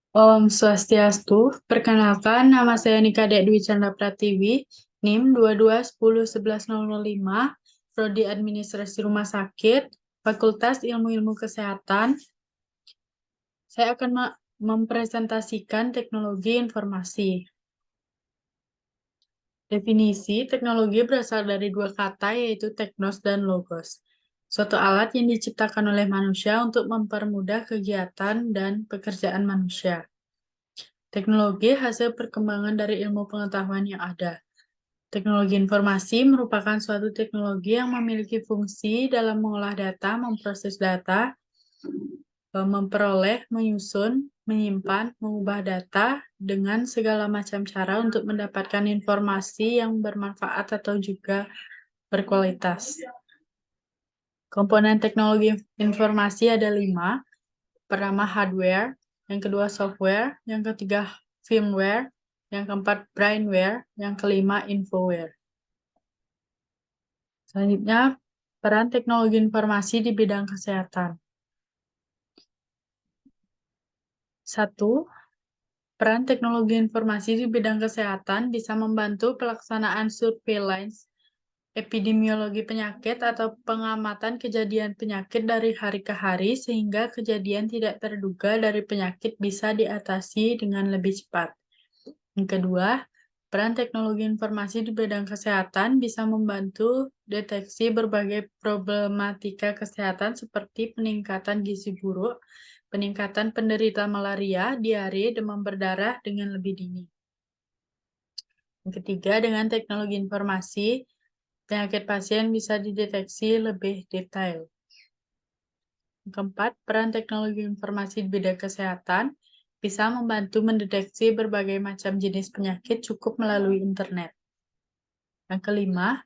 Om Swastiastu, perkenalkan nama saya Nika Dek Dwi Chandra Pratiwi, NIM 22101105, Prodi Administrasi Rumah Sakit, Fakultas Ilmu-Ilmu Kesehatan. Saya akan mempresentasikan teknologi informasi. Definisi teknologi berasal dari dua kata yaitu teknos dan logos. Suatu alat yang diciptakan oleh manusia untuk mempermudah kegiatan dan pekerjaan manusia. Teknologi hasil perkembangan dari ilmu pengetahuan yang ada. Teknologi informasi merupakan suatu teknologi yang memiliki fungsi dalam mengolah data, memproses data, memperoleh, menyusun, menyimpan, mengubah data dengan segala macam cara untuk mendapatkan informasi yang bermanfaat atau juga berkualitas. Komponen teknologi informasi ada 5. Pertama hardware, yang kedua software, yang ketiga firmware, yang keempat brainware, yang kelima infoware. Selanjutnya, peran teknologi informasi di bidang kesehatan. 1. Peran teknologi informasi di bidang kesehatan bisa membantu pelaksanaan surveillance epidemiologi penyakit atau pengamatan kejadian penyakit dari hari ke hari sehingga kejadian tidak terduga dari penyakit bisa diatasi dengan lebih cepat. Yang kedua, peran teknologi informasi di bidang kesehatan bisa membantu deteksi berbagai problematika kesehatan seperti peningkatan gizi buruk, peningkatan penderita malaria, diare, demam berdarah dengan lebih dini. Yang ketiga, dengan teknologi informasi, penyakit pasien bisa dideteksi lebih detail. Yang keempat, peran teknologi informasi di bidang kesehatan bisa membantu mendeteksi berbagai macam jenis penyakit cukup melalui internet. Yang kelima,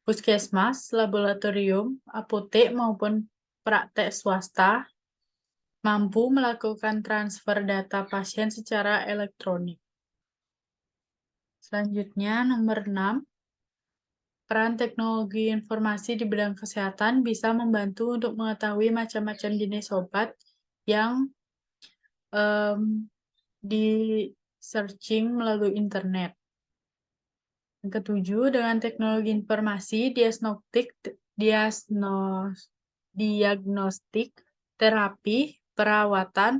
puskesmas, laboratorium, apotek maupun praktek swasta mampu melakukan transfer data pasien secara elektronik. Selanjutnya, nomor 6, peran teknologi informasi di bidang kesehatan bisa membantu untuk mengetahui macam-macam jenis obat yang di searching melalui internet. Yang ketujuh, dengan teknologi informasi, diagnostik, terapi, perawatan,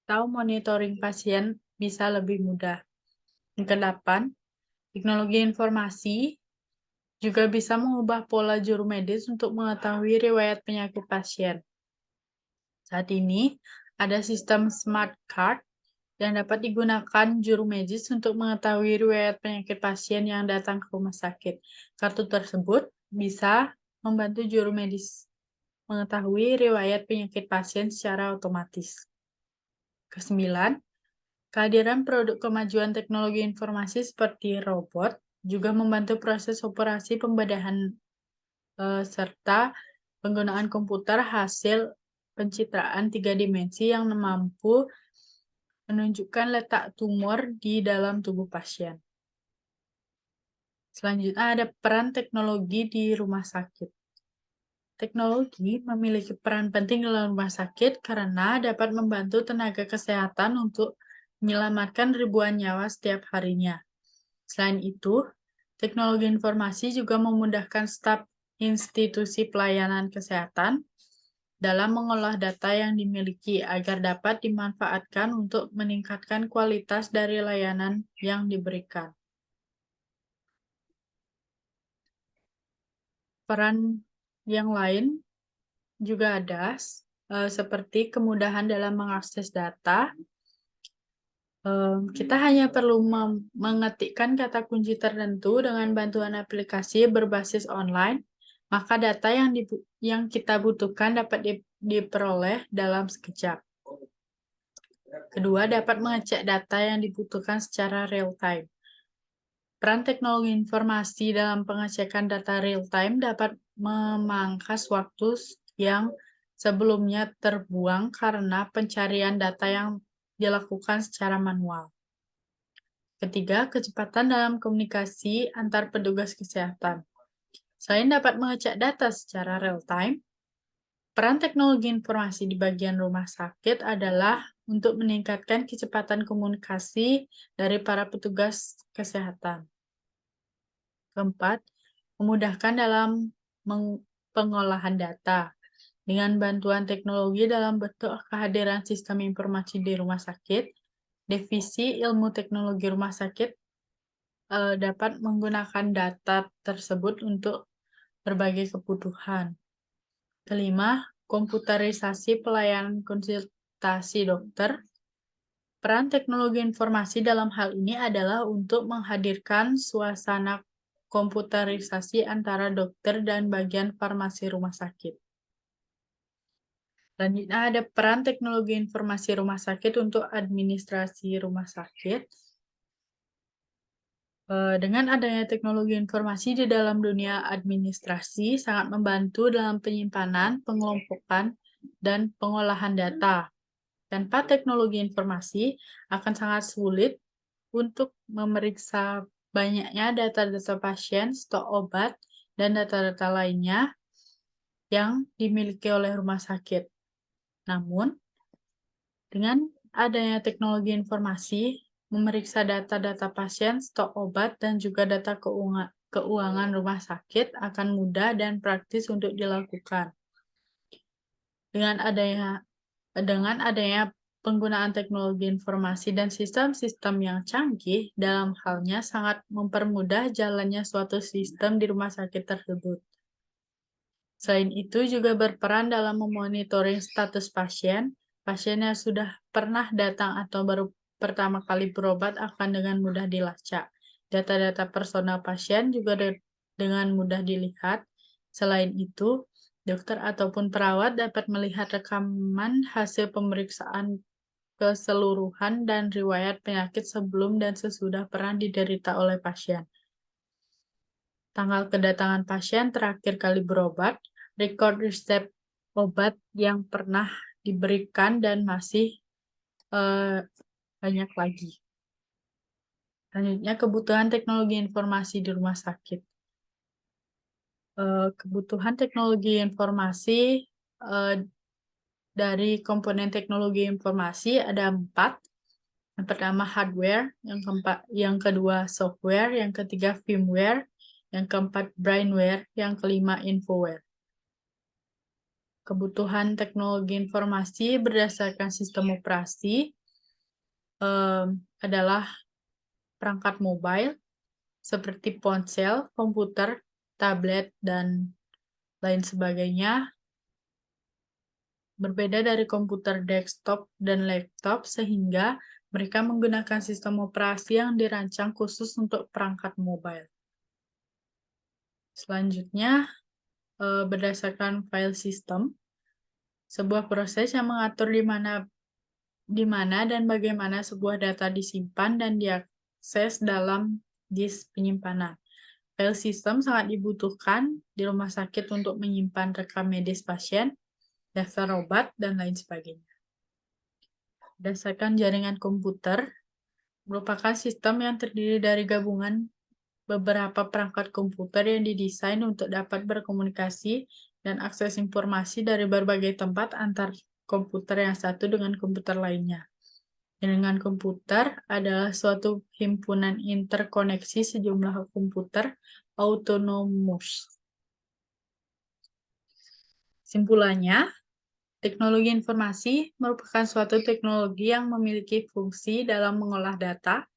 atau monitoring pasien bisa lebih mudah. Yang kedelapan, teknologi informasi juga bisa mengubah pola juru medis untuk mengetahui riwayat penyakit pasien. Saat ini, ada sistem smart card yang dapat digunakan juru medis untuk mengetahui riwayat penyakit pasien yang datang ke rumah sakit. Kartu tersebut bisa membantu juru medis mengetahui riwayat penyakit pasien secara otomatis. Kesembilan, kehadiran produk kemajuan teknologi informasi seperti robot juga membantu proses operasi pembedahan serta penggunaan komputer hasil pencitraan 3 dimensi yang mampu menunjukkan letak tumor di dalam tubuh pasien. Selanjutnya ada peran teknologi di rumah sakit. Teknologi memiliki peran penting dalam rumah sakit karena dapat membantu tenaga kesehatan untuk menyelamatkan ribuan nyawa setiap harinya. Selain itu, teknologi informasi juga memudahkan staf institusi pelayanan kesehatan dalam mengolah data yang dimiliki agar dapat dimanfaatkan untuk meningkatkan kualitas dari layanan yang diberikan. Peran yang lain juga ada, seperti kemudahan dalam mengakses data. Kita hanya perlu mengetikkan kata kunci tertentu dengan bantuan aplikasi berbasis online, maka data yang kita butuhkan dapat diperoleh dalam sekejap. Kedua, dapat mengecek data yang dibutuhkan secara real-time. Peran teknologi informasi dalam pengecekan data real-time dapat memangkas waktu yang sebelumnya terbuang karena pencarian data yang dilakukan secara manual. Ketiga, kecepatan dalam komunikasi antar petugas kesehatan. Selain dapat mengecek data secara real-time, peran teknologi informasi di bagian rumah sakit adalah untuk meningkatkan kecepatan komunikasi dari para petugas kesehatan. Keempat, memudahkan dalam pengolahan data. Dengan bantuan teknologi dalam bentuk kehadiran sistem informasi di rumah sakit, divisi ilmu teknologi rumah sakit dapat menggunakan data tersebut untuk berbagai kebutuhan. Kelima, komputerisasi pelayanan konsultasi dokter. Peran teknologi informasi dalam hal ini adalah untuk menghadirkan suasana komputerisasi antara dokter dan bagian farmasi rumah sakit. Selanjutnya ada peran teknologi informasi rumah sakit untuk administrasi rumah sakit. Dengan adanya teknologi informasi di dalam dunia administrasi sangat membantu dalam penyimpanan, pengelompokan, dan pengolahan data. Tanpa teknologi informasi akan sangat sulit untuk memeriksa banyaknya data-data pasien, stok obat, dan data-data lainnya yang dimiliki oleh rumah sakit. Namun, dengan adanya teknologi informasi, memeriksa data-data pasien, stok obat, dan juga data keuangan rumah sakit akan mudah dan praktis untuk dilakukan. Dengan adanya penggunaan teknologi informasi dan sistem-sistem yang canggih, dalam halnya sangat mempermudah jalannya suatu sistem di rumah sakit tersebut. Selain itu juga berperan dalam memonitoring status pasien. Pasien yang sudah pernah datang atau baru pertama kali berobat akan dengan mudah dilacak. Data-data personal pasien juga dengan mudah dilihat. Selain itu, dokter ataupun perawat dapat melihat rekaman hasil pemeriksaan keseluruhan dan riwayat penyakit sebelum dan sesudah pernah diderita oleh pasien. Tanggal kedatangan pasien terakhir kali berobat, rekod resep obat yang pernah diberikan, dan masih banyak lagi. Selanjutnya, kebutuhan teknologi informasi di rumah sakit. Kebutuhan teknologi informasi dari komponen teknologi informasi ada 4. Yang pertama hardware, yang kedua software, yang ketiga firmware, yang keempat brainware, yang kelima infoware. Kebutuhan teknologi informasi berdasarkan sistem operasi adalah perangkat mobile seperti ponsel, komputer, tablet, dan lain sebagainya. Berbeda dari komputer desktop dan laptop sehingga mereka menggunakan sistem operasi yang dirancang khusus untuk perangkat mobile. Selanjutnya, berdasarkan file system, sebuah proses yang mengatur di mana dan bagaimana sebuah data disimpan dan diakses dalam disk penyimpanan. File system sangat dibutuhkan di rumah sakit untuk menyimpan rekam medis pasien, daftar obat, dan lain sebagainya. Berdasarkan jaringan komputer, merupakan sistem yang terdiri dari gabungan beberapa perangkat komputer yang didesain untuk dapat berkomunikasi dan akses informasi dari berbagai tempat antar komputer yang satu dengan komputer lainnya. Jaringan komputer adalah suatu himpunan interkoneksi sejumlah komputer autonomous. Simpulannya, teknologi informasi merupakan suatu teknologi yang memiliki fungsi dalam mengolah data,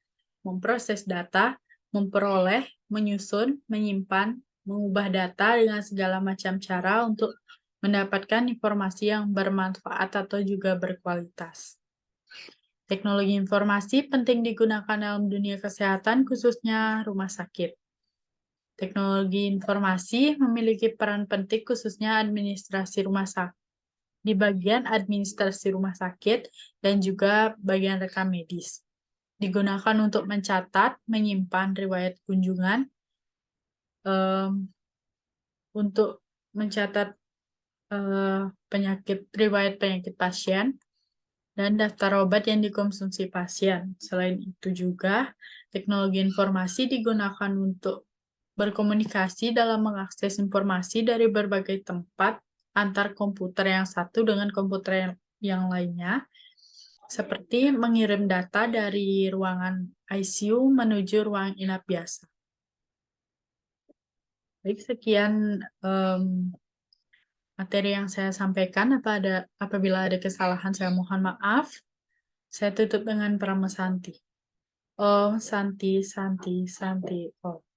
memproses data, memperoleh, menyusun, menyimpan, mengubah data dengan segala macam cara untuk mendapatkan informasi yang bermanfaat atau juga berkualitas. Teknologi informasi penting digunakan dalam dunia kesehatan, khususnya rumah sakit. Teknologi informasi memiliki peran penting khususnya administrasi rumah sakit, di bagian administrasi rumah sakit dan juga bagian rekam medis. Digunakan untuk mencatat, menyimpan riwayat kunjungan, untuk mencatat riwayat penyakit pasien, dan daftar obat yang dikonsumsi pasien. Selain itu juga, teknologi informasi digunakan untuk berkomunikasi dalam mengakses informasi dari berbagai tempat antar komputer yang satu dengan komputer yang lainnya, seperti mengirim data dari ruangan ICU menuju ruang inap biasa. Baik, sekian materi yang saya sampaikan. Apabila ada kesalahan, saya mohon maaf. Saya tutup dengan Pramesanti. Om Santi Santi Santi Om.